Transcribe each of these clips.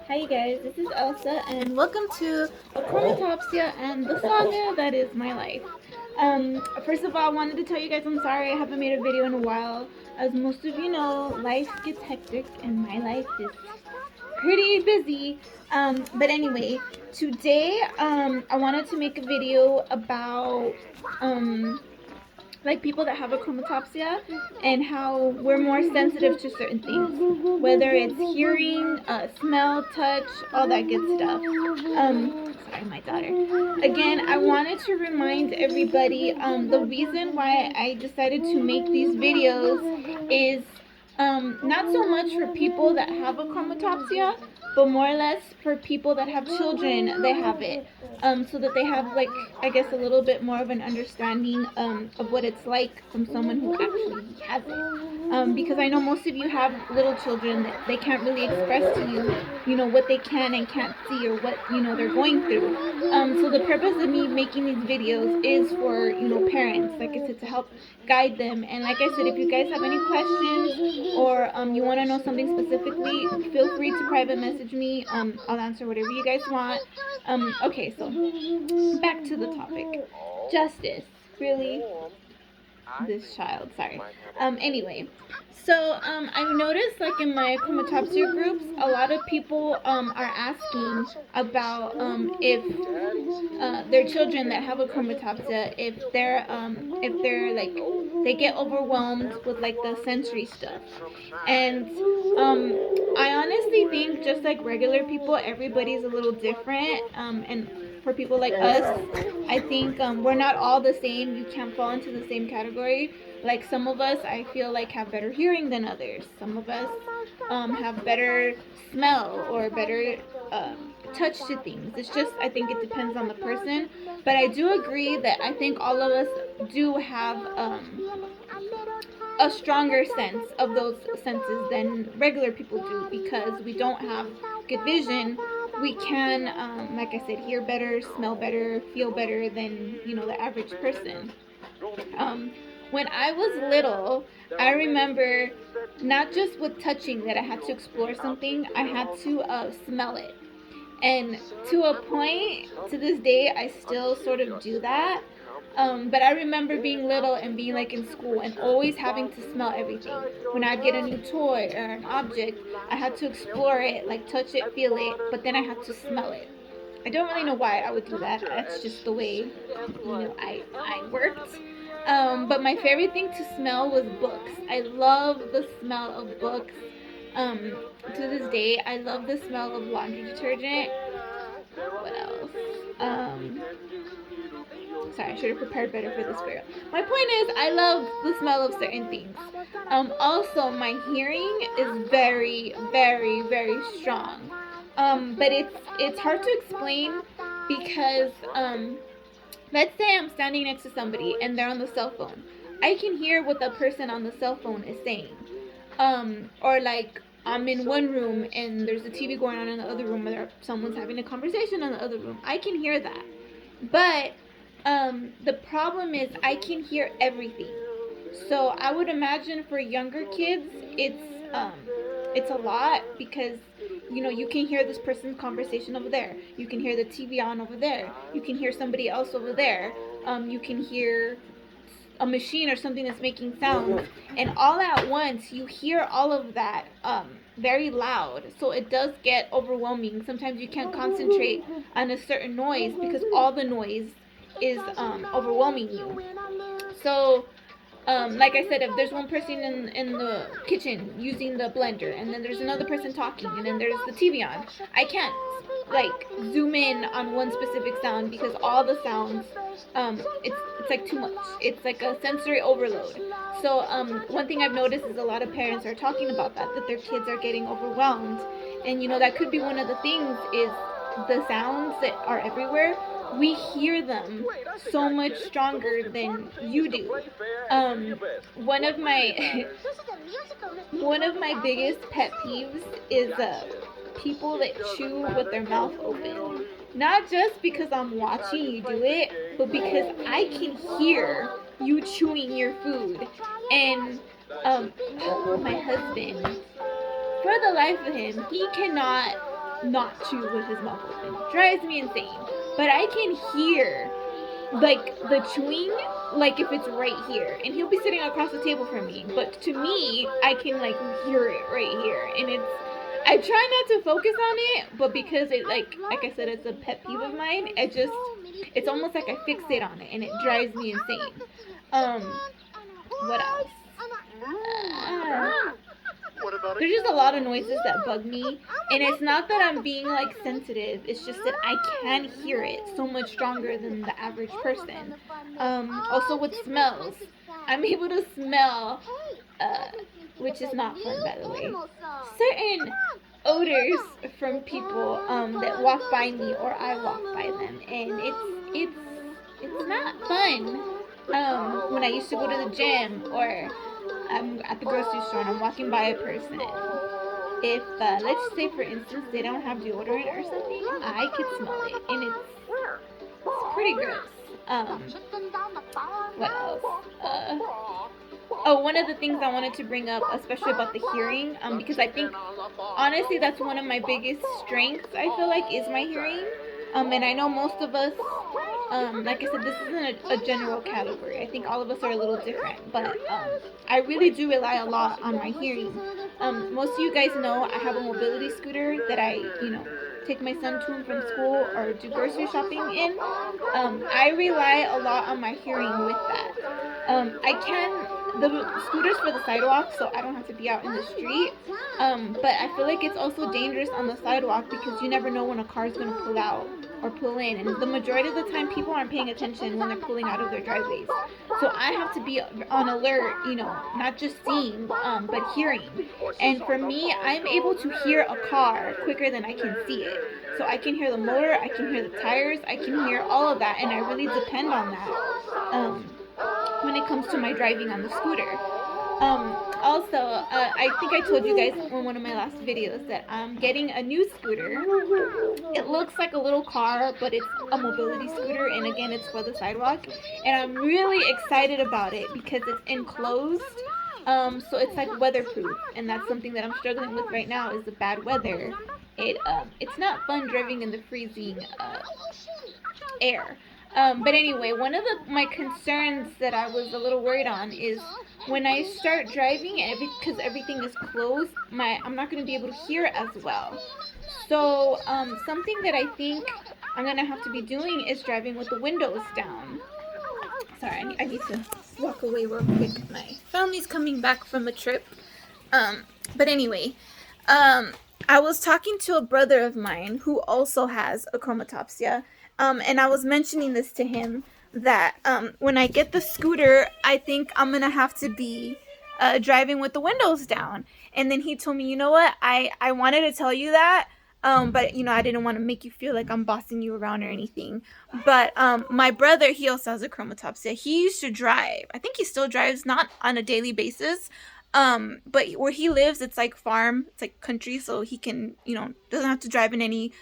Hi you guys, this is Elsa and welcome to Achromatopsia and the saga that is my life. First of all, I wanted to tell you guys I'm sorry I haven't made a video in a while. As most of you know, life gets hectic and my life is pretty busy. But anyway, today I wanted to make a video about like people that have achromatopsia and how we're more sensitive to certain things, whether it's hearing, smell, touch, all that good stuff. Sorry, my daughter. Again, I wanted to remind everybody the reason why I decided to make these videos is not so much for people that have achromatopsia, but more or less for people that have children, they have it. So that they have, like, I guess a little bit more of an understanding of what it's like from someone who actually has it. Because I know most of you have little children that they can't really express to you, what they can and can't see or what, they're going through. So the purpose of me making these videos is for, parents, like I said, to help guide them. And like I said, if you guys have any questions or you want to know something specifically, feel free to private message me. I'll answer whatever you guys want. Okay, so back to the topic. Justice. Really? This child, sorry. Anyway, so I've noticed, like, in my achromatopsia groups, a lot of people are asking about if their children that have achromatopsia, if they're like, they get overwhelmed with like the sensory stuff. And I honestly think, just like regular people, everybody's a little different. And for people like us, I think we're not all the same. You can't fall into the same category. Like, some of us, I feel like, have better hearing than others. Some of us have better smell or better touch to things. It's just, I think it depends on the person. But I do agree that I think all of us do have a stronger sense of those senses than regular people do, because we don't have good vision. We can, like I said, hear better, smell better, feel better than, the average person. Um, when I was little, I remember not just with touching that I had to explore something, I had to smell it. And to a point, to this day, I still sort of do that. But I remember being little and being like in school and always having to smell everything. When I'd get a new toy or an object, I had to explore it, like touch it, feel it, but then I had to smell it. I don't really know why I would do that. That's just the way, I worked. But my favorite thing to smell was books. I love the smell of books. Um, to this day, I love the smell of laundry detergent. What else? Sorry, I should have prepared better for this video. My point is, I love the smell of certain things. Also, my hearing is very, very, very strong. But it's hard to explain because let's say I'm standing next to somebody and they're on the cell phone. I can hear what the person on the cell phone is saying. Or like, I'm in one room and there's a TV going on in the other room, or someone's having a conversation in the other room. I can hear that. But the problem is I can hear everything. So I would imagine for younger kids, it's a lot, because you can hear this person's conversation over there. You can hear the TV on over there. You can hear somebody else over there. You can hear a machine or something that's making sounds, and all at once you hear all of that very loud. So it does get overwhelming. Sometimes you can't concentrate on a certain noise because all the noise is overwhelming you. So like I said, if there's one person in the kitchen using the blender, and then there's another person talking, and then there's the TV on, I can't like zoom in on one specific sound because all the sounds, it's like too much. It's like a sensory overload. So one thing I've noticed is a lot of parents are talking about that their kids are getting overwhelmed, and that could be one of the things, is the sounds that are everywhere. We hear them so much stronger than you do. One of my one of my biggest pet peeves is people that chew with their mouth open. Not just because I'm watching you do it, but because I can hear you chewing your food. And my husband, for the life of him, he cannot not chew with his mouth open. It drives me insane. But I can hear like the chewing, like if it's right here, and he'll be sitting across the table from me, but to me I can like hear it right here, and it's, I try not to focus on it, but because it like I said, it's a pet peeve of mine, it's almost like I fixate on it and it drives me insane. What else? There's just a lot of noises that bug me, and it's not that I'm being like sensitive, it's just that I can hear it so much stronger than the average person. Also with smells, I'm able to smell, which is not fun, by the way, certain odors from people that walk by me or I walk by them, and it's not fun. When I used to go to the gym, or I'm at the grocery store and I'm walking by a person, if let's say for instance they don't have deodorant or something, I could smell it, and it's pretty gross. What else? Oh, one of the things I wanted to bring up, especially about the hearing, because I think honestly that's one of my biggest strengths, I feel like, is my hearing. And I know most of us, like I said, this isn't a general category. I think all of us are a little different, but I really do rely a lot on my hearing. Most of you guys know I have a mobility scooter that I, take my son to and from school or do grocery shopping in. I rely a lot on my hearing with that. The scooter's for the sidewalk, so I don't have to be out in the street. But I feel like it's also dangerous on the sidewalk because you never know when a car is going to pull out or pull in, and the majority of the time people aren't paying attention when they're pulling out of their driveways. So I have to be on alert, not just seeing, but hearing. And for me, I'm able to hear a car quicker than I can see it. So I can hear the motor, I can hear the tires, I can hear all of that, and I really depend on that when it comes to my driving on the scooter. Also, I think I told you guys in one of my last videos that I'm getting a new scooter. It looks like a little car, but it's a mobility scooter, and again, it's for the sidewalk. And I'm really excited about it because it's enclosed, so it's like weatherproof, and that's something that I'm struggling with right now is the bad weather. It's not fun driving in the freezing air. But anyway, one of my concerns that I was a little worried on is when I start driving, and because everything is closed, I'm not going to be able to hear as well. So something that I think I'm going to have to be doing is driving with the windows down. Sorry, I need to walk away real quick. My family's coming back from a trip. But anyway, I was talking to a brother of mine who also has achromatopsia. And I was mentioning this to him that when I get the scooter, I think I'm going to have to be driving with the windows down. And then he told me, you know what, I wanted to tell you that, but, I didn't want to make you feel like I'm bossing you around or anything. But my brother, he also has achromatopsia. He used to drive. I think he still drives, not on a daily basis. But where he lives, it's like farm, it's like country, so he can, doesn't have to drive in any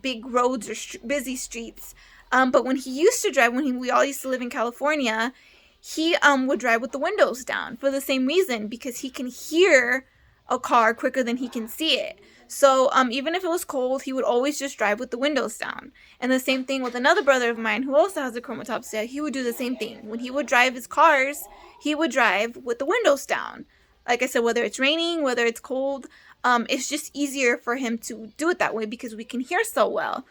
big roads or busy streets. But when he used to drive, we all used to live in California, he would drive with the windows down for the same reason, because he can hear a car quicker than he can see it. So even if it was cold, he would always just drive with the windows down. And the same thing with another brother of mine who also has achromatopsia. He would do the same thing. When he would drive his cars, he would drive with the windows down. Like I said, whether it's raining, whether it's cold, it's just easier for him to do it that way because we can hear so well.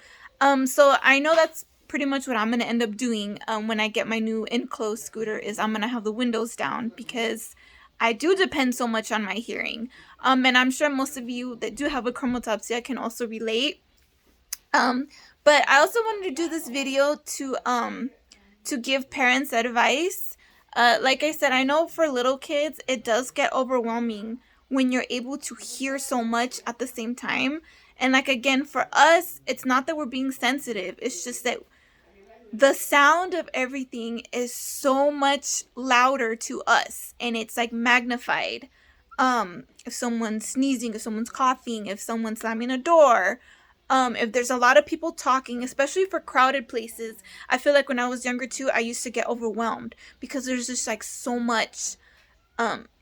So I know that's pretty much what I'm going to end up doing when I get my new enclosed scooter, is I'm going to have the windows down because I do depend so much on my hearing. And I'm sure most of you that do have achromatopsia can also relate. But I also wanted to do this video to give parents advice. Like I said, I know for little kids, it does get overwhelming when you're able to hear so much at the same time. And like, again, for us, it's not that we're being sensitive. It's just that the sound of everything is so much louder to us, and it's like magnified. If someone's sneezing, if someone's coughing, if someone's slamming a door, if there's a lot of people talking, especially for crowded places. I feel like when I was younger too, I used to get overwhelmed because there's just like so much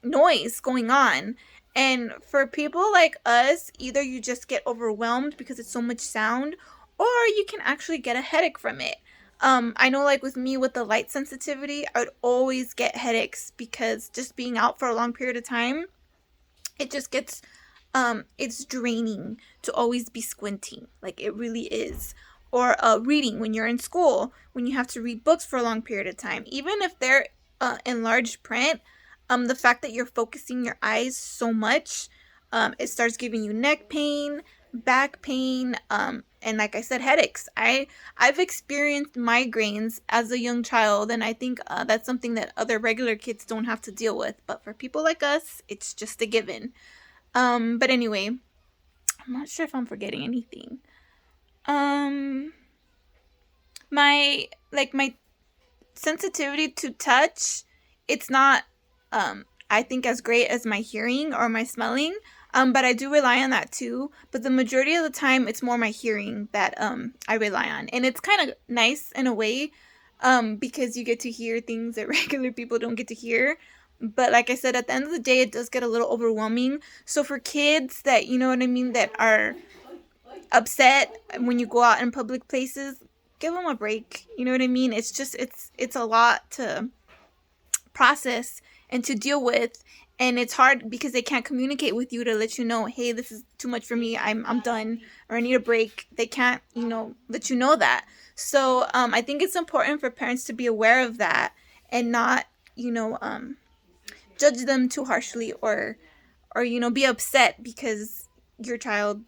noise going on. And for people like us, either you just get overwhelmed because it's so much sound, or you can actually get a headache from it. I know, like with me, with the light sensitivity, I would always get headaches because just being out for a long period of time, it just gets it's draining to always be squinting, like it really is. Or reading when you're in school, when you have to read books for a long period of time, even if they're in large print, the fact that you're focusing your eyes so much, it starts giving you neck pain, back pain, and like I said, headaches. I've experienced migraines as a young child, and I think that's something that other regular kids don't have to deal with, but for people like us, it's just a given. But anyway, I'm not sure if I'm forgetting anything. Um, my sensitivity to touch, it's not I think as great as my hearing or my smelling. But I do rely on that too. But the majority of the time, it's more my hearing that I rely on, and it's kind of nice in a way, because you get to hear things that regular people don't get to hear. But like I said, at the end of the day, it does get a little overwhelming. So for kids that, you know what I mean, that are upset when you go out in public places, give them a break. You know what I mean? It's just it's a lot to process and to deal with, and it's hard because they can't communicate with you to let you know, hey, this is too much for me. I'm done, or I need a break. They can't, let you know that. So I think it's important for parents to be aware of that and not, judge them too harshly, or be upset because your child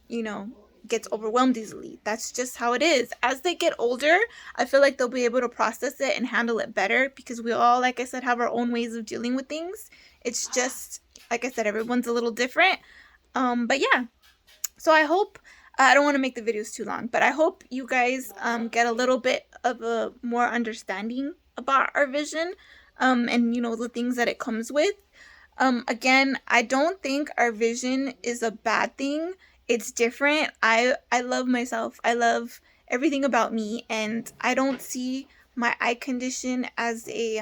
gets overwhelmed easily. That's just how it is. As they get older, I feel like they'll be able to process it and handle it better, because we all, like I said, have our own ways of dealing with things. It's just, like I said, everyone's a little different. But yeah, so I hope, I don't want to make the videos too long, but I hope you guys get a little bit of a more understanding about our vision, and the things that it comes with. Again, I don't think our vision is a bad thing. It's different. I love myself. I love everything about me, and I don't see my eye condition as a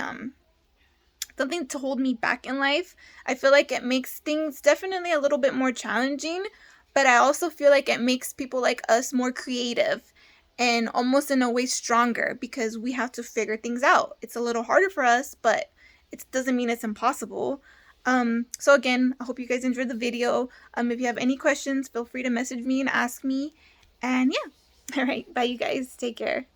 something to hold me back in life. I feel like it makes things definitely a little bit more challenging, but I also feel like it makes people like us more creative and almost in a way stronger, because we have to figure things out. It's a little harder for us, but it doesn't mean it's impossible. So again, I hope you guys enjoyed the video. If you have any questions, feel free to message me and ask me. And yeah, all right, bye you guys. Take care.